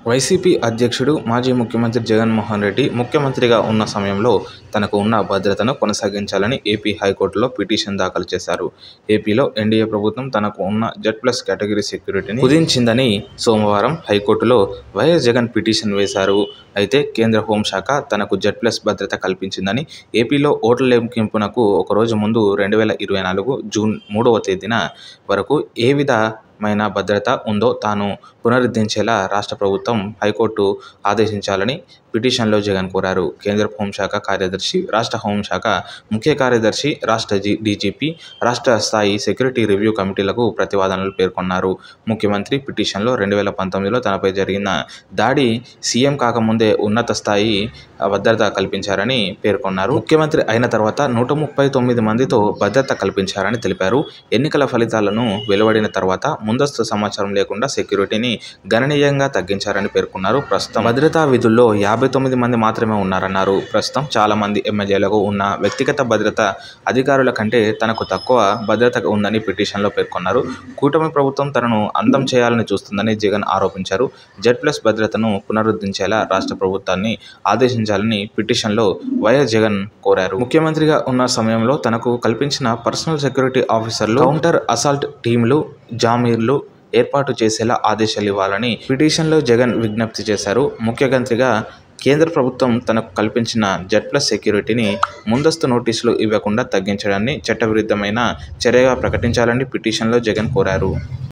YCP అధ్యక్షుడు, మాజీ ముఖ్యమంత్రి జగన్మోహన్ రెడ్డి ముఖ్యమంత్రిగా ఉన్న సమయంలో తనకు ఉన్న భద్రతను కొనసాగించాలని ఏపీ హైకోర్టులో పిటిషన్ దాఖలు చేశారు. ఏపీలో ఎన్డీఏ ప్రభుత్వం తనకు ఉన్న జెడ్+ కేటగిరీ సెక్యూరిటీని కుదించిందని సోమవారం హైకోర్టులో వైఎస్ జగన్ పిటిషన్ వేశారు. అయితే కేంద్ర హోంశాఖ తనకు జెడ్+ భద్రత కల్పించిందని, ఏపీలో ఓట్ల లెక్కింపునకు ఒకరోజు ముందు 2024 జూన్ 3వ తేదీన వరకు ఏ విధమైన భద్రత ఉందో తాను పునరుద్ధరించేలా రాష్ట్ర ప్రభుత్వం హైకోర్టు ఆదేశించాలని పిటిషన్లో జగన్ కోరారు. కేంద్ర హోంశాఖ కార్యదర్శి, రాష్ట్ర హోంశాఖ ముఖ్య కార్యదర్శి, రాష్ట్ర డీజీపీ, రాష్ట్ర స్థాయి సెక్యూరిటీ రివ్యూ కమిటీలకు ప్రతివాదనలు పేర్కొన్నారు. ముఖ్యమంత్రి పిటిషన్లో 2019లో తనపై జరిగిన దాడి సీఎం కాకముందే ఉన్నత స్థాయి భద్రత కల్పించారని పేర్కొన్నారు. ముఖ్యమంత్రి అయిన తర్వాత 139 మందితో భద్రత కల్పించారని తెలిపారు. ఎన్నికల ఫలితాలను వెలువడిన తర్వాత ముందస్తు సమాచారం లేకుండా సెక్యూరిటీని గణనీయంగా తగ్గించారని పేర్కొన్నారు. ప్రస్తుతం భద్రతా విధుల్లో 59 మంది మాత్రమే ఉన్నారన్నారు. ప్రస్తుతం చాలా మంది ఎమ్మెల్యేలకు ఉన్న వ్యక్తిగత భద్రత అధికారుల కంటే తనకు తక్కువ భద్రత ఉందని పిటిషన్లో పేర్కొన్నారు. కూటమి ప్రభుత్వం తనను అంతం చేయాలని చూస్తుందని జగన్ ఆరోపించారు. జెడ్+ భద్రతను పునరుద్ధరించేలా రాష్ట్ర ప్రభుత్వాన్ని ఆదేశించాలని పిటిషన్లో వైఎస్ జగన్ కోరారు. ముఖ్యమంత్రిగా ఉన్న సమయంలో తనకు కల్పించిన పర్సనల్ సెక్యూరిటీ ఆఫీసర్లు, కౌంటర్ అసాల్ట్ టీంలు, జామీర్లు ఏర్పాటు చేసేలా ఆదేశాలు ఇవ్వాలని పిటిషన్లో జగన్ విజ్ఞప్తి చేశారు. ముఖ్యమంత్రిగా కేంద్ర ప్రభుత్వం తనకు కల్పించిన జెడ్+ సెక్యూరిటీని ముందస్తు నోటీసులు ఇవ్వకుండా తగ్గించడాన్ని చట్టవిరుద్ధమైన చర్యగా ప్రకటించాలని పిటిషన్లో జగన్ కోరారు.